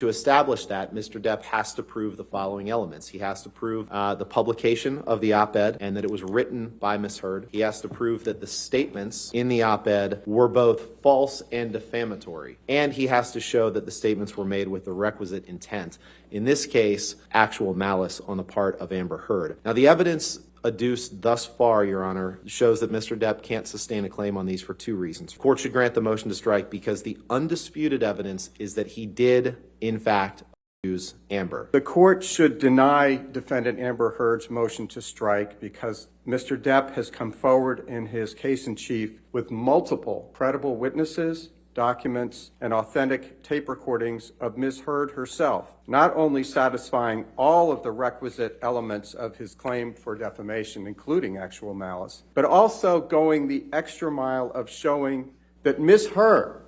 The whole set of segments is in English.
To establish that, Mr. Depp has to prove the following elements. He has to prove the publication of the op-ed and that it was written by Ms. Heard. He has to prove that the statements in the op-ed were both false and defamatory. And he has to show that the statements were made with the requisite intent. In this case, actual malice on the part of Amber Heard. Now, the evidence adduced thus far, Your Honor, shows that Mr. Depp can't sustain a claim on these for two reasons. The court should grant the motion to strike because the undisputed evidence is that he did, in fact, abuse Amber. The court should deny defendant Amber Heard's motion to strike because Mr. Depp has come forward in his case in chief with multiple credible witnesses, documents, and authentic tape recordings of Ms. Heard herself, not only satisfying all of the requisite elements of his claim for defamation, including actual malice, but also going the extra mile of showing that Ms. Heard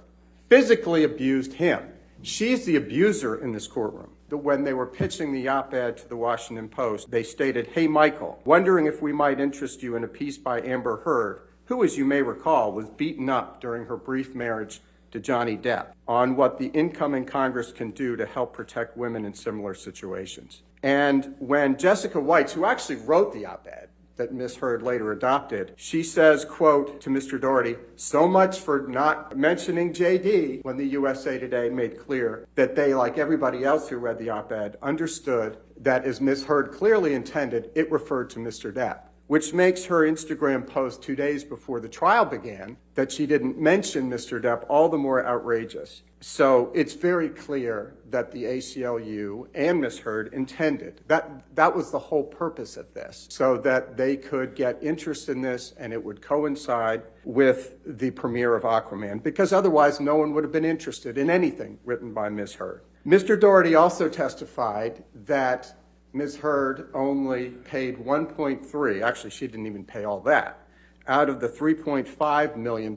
physically abused him. She's the abuser in this courtroom. When they were pitching the op-ed to the Washington Post, they stated, "Hey, Michael, wondering if we might interest you in a piece by Amber Heard, who, as you may recall, was beaten up during her brief marriage to Johnny Depp, on what the incoming Congress can do to help protect women in similar situations." And when Jessica Weitz, who actually wrote the op-ed that Ms. Heard later adopted, she says, quote, to Mr. Doherty, "So much for not mentioning JD," when the USA Today made clear that they, like everybody else who read the op-ed, understood that as Ms. Heard clearly intended, it referred to Mr. Depp, which makes her Instagram post 2 days before the trial began that she didn't mention Mr. Depp all the more outrageous. So it's very clear that the ACLU and Ms. Heard intended. That was the whole purpose of this, so that they could get interest in this and it would coincide with the premiere of Aquaman, because otherwise no one would have been interested in anything written by Ms. Heard. Mr. Doherty also testified that Ms. Heard only paid 1.3, actually she didn't even pay all that, out of the $3.5 million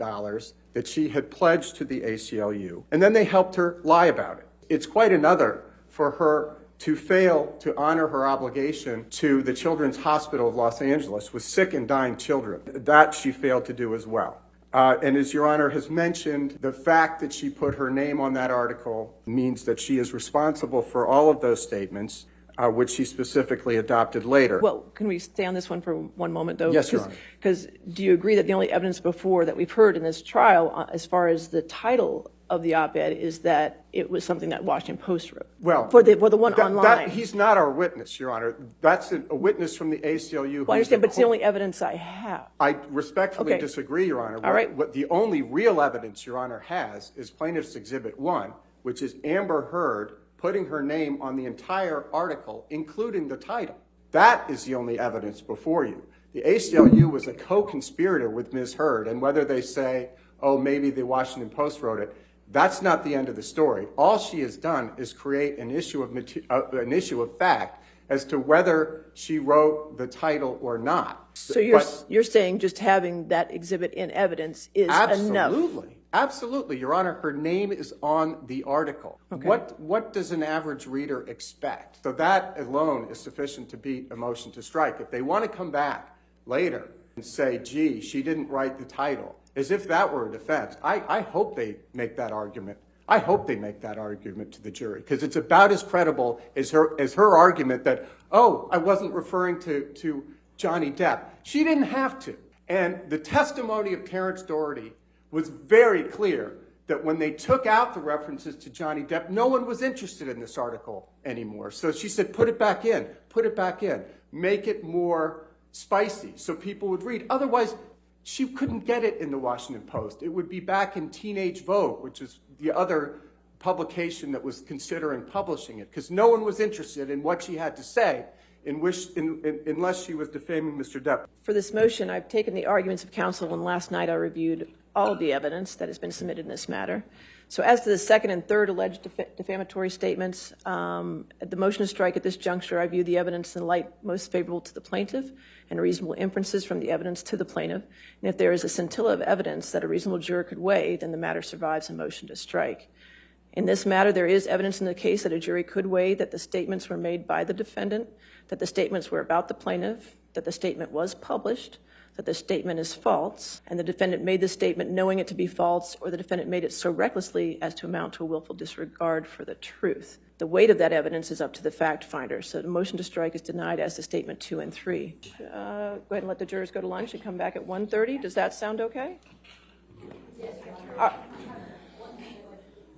that she had pledged to the ACLU. And then they helped her lie about it. It's quite another for her to fail to honor her obligation to the Children's Hospital of Los Angeles with sick and dying children. That she failed to do as well. And as Your Honor has mentioned, the fact that she put her name on that article means that she is responsible for all of those statements, which she specifically adopted later. Well, can we stay on this one for one moment, though? Yes, Your Honor. Because do you agree that the only evidence before that we've heard in this trial, as far as the title of the op-ed, is that it was something that Washington Post wrote? Well, for the one online. He's not our witness, Your Honor. That's a witness from the ACLU. Well, I understand, but it's the only evidence I have. I respectfully disagree, Your Honor. All right. What the only real evidence Your Honor has is Plaintiff's Exhibit 1, which is Amber Heard putting her name on the entire article, including the title. That is the only evidence before you. The ACLU was a co-conspirator with Ms. Heard, and whether they say, oh, maybe the Washington Post wrote it, that's not the end of the story. All she has done is create an issue of fact as to whether she wrote the title or not. So you're saying just having that exhibit in evidence is enough? Absolutely, Your Honor. Her name is on the article. Okay. What does an average reader expect? So that alone is sufficient to beat a motion to strike. If they want to come back later and say, gee, she didn't write the title, as if that were a defense, I hope they make that argument. I hope they make that argument to the jury, because it's about as credible as her argument that, oh, I wasn't referring to Johnny Depp. She didn't have to. And the testimony of Terrence Doherty was very clear that when they took out the references to Johnny Depp, no one was interested in this article anymore. So she said, put it back in, make it more spicy so people would read. Otherwise, she couldn't get it in the Washington Post. It would be back in Teenage Vogue, which is the other publication that was considering publishing it, because no one was interested in what she had to say unless she was defaming Mr. Depp. For this motion, I've taken the arguments of counsel, and last night I reviewed all of the evidence that has been submitted in this matter. So as to the second and third alleged defamatory statements, at the motion to strike at this juncture, I view the evidence in the light most favorable to the plaintiff and reasonable inferences from the evidence to the plaintiff. And if there is a scintilla of evidence that a reasonable juror could weigh, then the matter survives a motion to strike. In this matter, there is evidence in the case that a jury could weigh that the statements were made by the defendant, that the statements were about the plaintiff, that the statement was published, that the statement is false, and the defendant made the statement knowing it to be false, or the defendant made it so recklessly as to amount to a willful disregard for the truth. The weight of that evidence is up to the fact finder. So the motion to strike is denied as to statement 2 and 3. Go ahead and let the jurors go to lunch and come back at 1:30. Does that sound okay?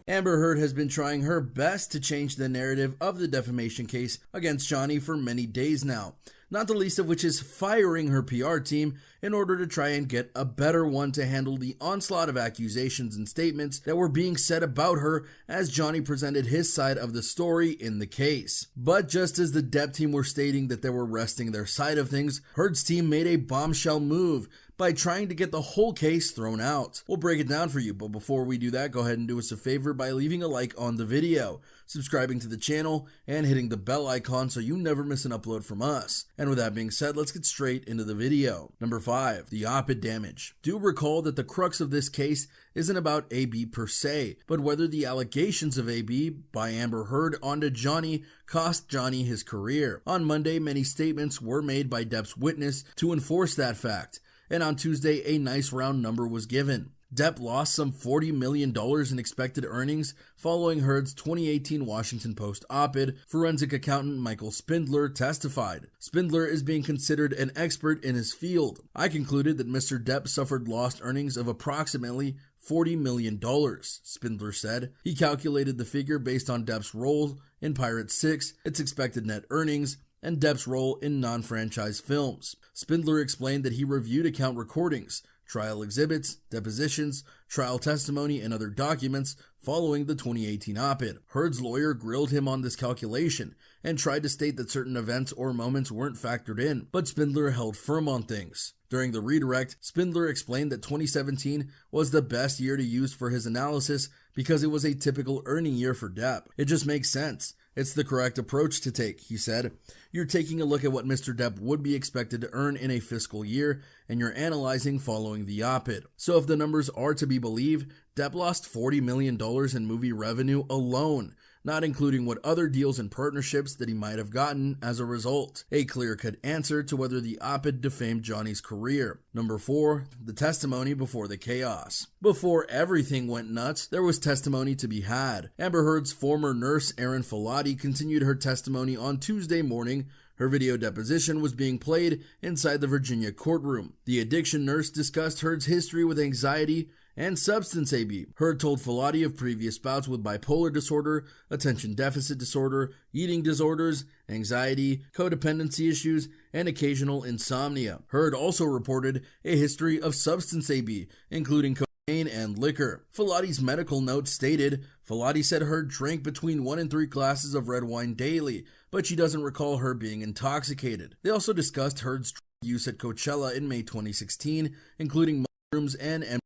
Amber Heard has been trying her best to change the narrative of the defamation case against Johnny for many days now, not the least of which is firing her PR team in order to try and get a better one to handle the onslaught of accusations and statements that were being said about her as Johnny presented his side of the story in the case. But just as the Depp team were stating that they were resting their side of things, Heard's team made a bombshell move by trying to get the whole case thrown out. We'll break it down for you, but before we do that, go ahead and do us a favor by leaving a like on the video, subscribing to the channel, and hitting the bell icon so you never miss an upload from us. And with that being said, let's get straight into the video. Number 5, the op-ed damage. Do recall that the crux of this case isn't about AB per se, but whether the allegations of AB by Amber Heard onto Johnny cost Johnny his career. On Monday, many statements were made by Depp's witness to enforce that fact, and on Tuesday, a nice round number was given. Depp lost some $40 million in expected earnings following Heard's 2018 Washington Post op-ed. Forensic accountant Michael Spindler testified. Spindler is being considered an expert in his field. I concluded that Mr. Depp suffered lost earnings of approximately $40 million, Spindler said. He calculated the figure based on Depp's role in Pirates 6, its expected net earnings, and Depp's role in non-franchise films. Spindler explained that he reviewed account recordings, trial exhibits, depositions, trial testimony, and other documents following the 2018 op-ed. Heard's lawyer grilled him on this calculation and tried to state that certain events or moments weren't factored in, but Spindler held firm on things. During the redirect, Spindler explained that 2017 was the best year to use for his analysis because it was a typical earning year for Depp. It just makes sense. It's the correct approach to take, he said. You're taking a look at what Mr. Depp would be expected to earn in a fiscal year, and you're analyzing following the op-ed. So if the numbers are to be believed, Depp lost $40 million in movie revenue alone, not including what other deals and partnerships that he might have gotten as a result. A clear-cut answer to whether the op-ed defamed Johnny's career. Number 4, the testimony before the chaos. Before everything went nuts, there was testimony to be had. Amber Heard's former nurse, Erin Filati, continued her testimony on Tuesday morning. Her video deposition was being played inside the Virginia courtroom. The addiction nurse discussed Heard's history with anxiety and substance abuse. Heard told Filati of previous bouts with bipolar disorder, attention deficit disorder, eating disorders, anxiety, codependency issues, and occasional insomnia. Heard also reported a history of substance abuse, including cocaine and liquor. Filati's medical note stated, Filati said Heard drank between 1 and 3 glasses of red wine daily, but she doesn't recall her being intoxicated. They also discussed Heard's drug use at Coachella in May 2016, including mushrooms and MDMA.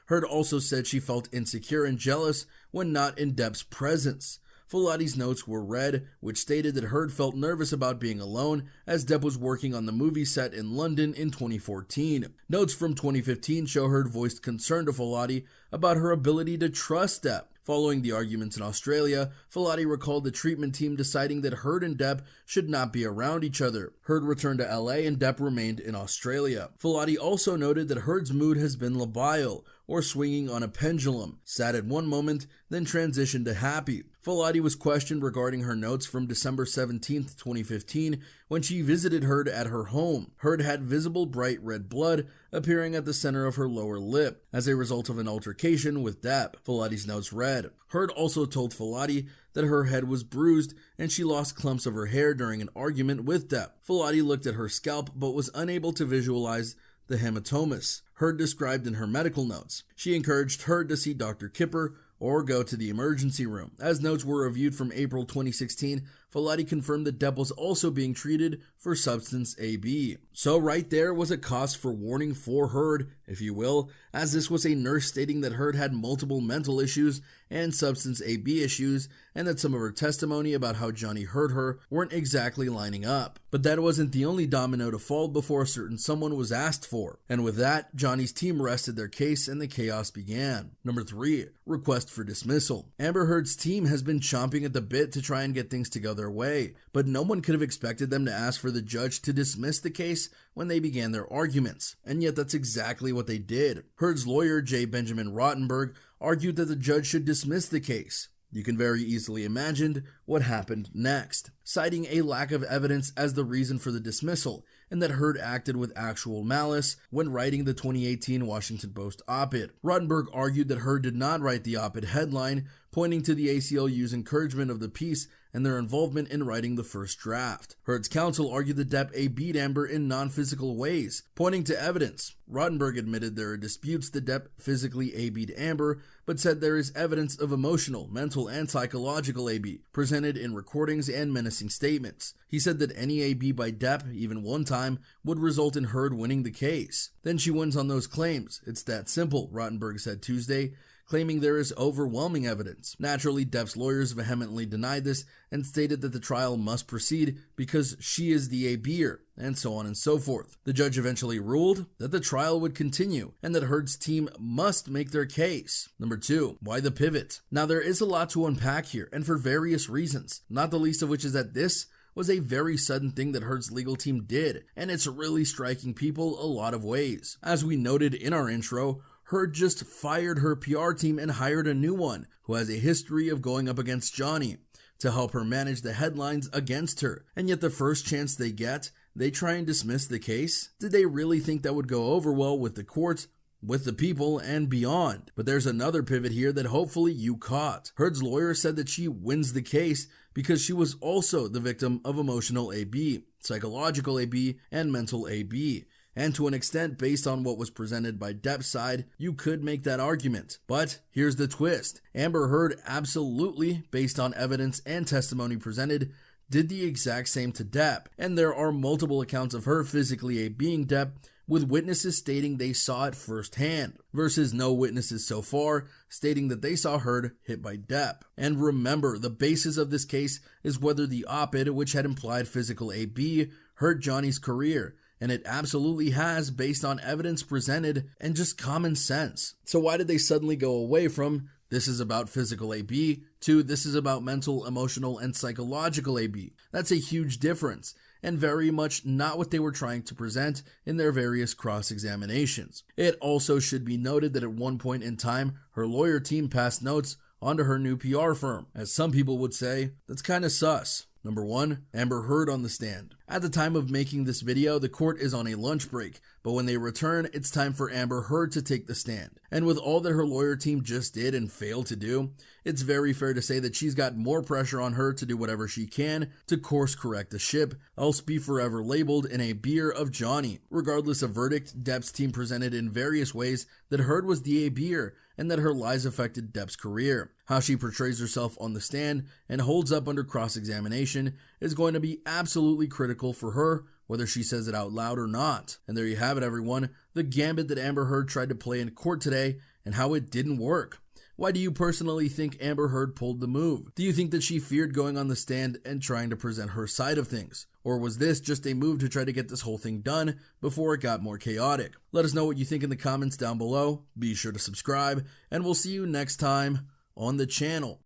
Heard also said she felt insecure and jealous when not in Depp's presence. Filati's notes were read, which stated that Heard felt nervous about being alone as Depp was working on the movie set in London in 2014. Notes from 2015 show Heard voiced concern to Filati about her ability to trust Depp. Following the arguments in Australia, Filati recalled the treatment team deciding that Heard and Depp should not be around each other. Heard returned to LA and Depp remained in Australia. Filati also noted that Heard's mood has been labile, or swinging on a pendulum, sad at one moment, then transitioned to happy. Filati was questioned regarding her notes from December 17, 2015, when she visited Heard at her home. Heard had visible bright red blood appearing at the center of her lower lip as a result of an altercation with Depp, Filati's notes read. Heard also told Filati that her head was bruised and she lost clumps of her hair during an argument with Depp. Filati looked at her scalp but was unable to visualize the hematomas Heard described in her medical notes. She encouraged Heard to see Dr. Kipper or go to the emergency room. As notes were reviewed from April 2016, Filati confirmed that Depp was also being treated for substance abuse. So right there was a cause for warning for Heard, if you will, as this was a nurse stating that Heard had multiple mental issues and substance abuse issues, and that some of her testimony about how Johnny hurt her weren't exactly lining up. But that wasn't the only domino to fall before a certain someone was asked for. And with that, Johnny's team rested their case and the chaos began. Number 3, request for dismissal. Amber Heard's team has been chomping at the bit to try and get things together their way, but no one could have expected them to ask for the judge to dismiss the case when they began their arguments, and yet that's exactly what they did. Heard's lawyer, J. Benjamin Rottenberg, argued that the judge should dismiss the case. You can very easily imagine what happened next, citing a lack of evidence as the reason for the dismissal, and that Heard acted with actual malice when writing the 2018 Washington Post op-ed. Rottenberg argued that Heard did not write the op-ed headline, pointing to the ACLU's encouragement of the piece and their involvement in writing the first draft. Heard's counsel argued that Depp A-B'd Amber in non-physical ways, pointing to evidence. Rottenberg admitted there are disputes that Depp physically A-B'd Amber, but said there is evidence of emotional, mental, and psychological A-B, presented in recordings and menacing statements. He said that any A-B by Depp, even one time, would result in Heard winning the case. Then she wins on those claims. It's that simple, Rottenberg said Tuesday, claiming there is overwhelming evidence. Naturally, Depp's lawyers vehemently denied this and stated that the trial must proceed because she is the A-B'er, and so on and so forth. The judge eventually ruled that the trial would continue and that Heard's team must make their case. Number 2, why the pivot? Now there is a lot to unpack here, and for various reasons, not the least of which is that this was a very sudden thing that Heard's legal team did, and it's really striking people a lot of ways. As we noted in our intro, Heard just fired her PR team and hired a new one who has a history of going up against Johnny to help her manage the headlines against her. And yet the first chance they get, they try and dismiss the case? Did they really think that would go over well with the courts, with the people, and beyond? But there's another pivot here that hopefully you caught. Heard's lawyer said that she wins the case because she was also the victim of emotional AB, psychological AB, and mental AB. And to an extent, based on what was presented by Depp's side, you could make that argument. But here's the twist. Amber Heard absolutely, based on evidence and testimony presented, did the exact same to Depp. And there are multiple accounts of her physically A-B'ing Depp, with witnesses stating they saw it firsthand, versus no witnesses so far stating that they saw Heard hit by Depp. And remember, the basis of this case is whether the op-ed, which had implied physical A-B, hurt Johnny's career. And it absolutely has, based on evidence presented and just common sense. So why did they suddenly go away from this is about physical AB to this is about mental, emotional, and psychological AB? That's a huge difference, and very much not what they were trying to present in their various cross-examinations. It also should be noted that at one point in time, her lawyer team passed notes onto her new PR firm. As some people would say, that's kind of sus. Number 1, Amber Heard on the stand. At the time of making this video, the court is on a lunch break, but when they return, it's time for Amber Heard to take the stand. And with all that her lawyer team just did and failed to do, it's very fair to say that she's got more pressure on her to do whatever she can to course correct the ship, else be forever labeled in a beer of Johnny. Regardless of verdict, Depp's team presented in various ways that Heard was the A-B'er and that her lies affected Depp's career. How she portrays herself on the stand and holds up under cross-examination is going to be absolutely critical for her, whether she says it out loud or not. And there you have it, everyone, the gambit that Amber Heard tried to play in court today and how it didn't work. Why do you personally think Amber Heard pulled the move? Do you think that she feared going on the stand and trying to present her side of things? Or was this just a move to try to get this whole thing done before it got more chaotic? Let us know what you think in the comments down below. Be sure to subscribe, and we'll see you next time on the channel.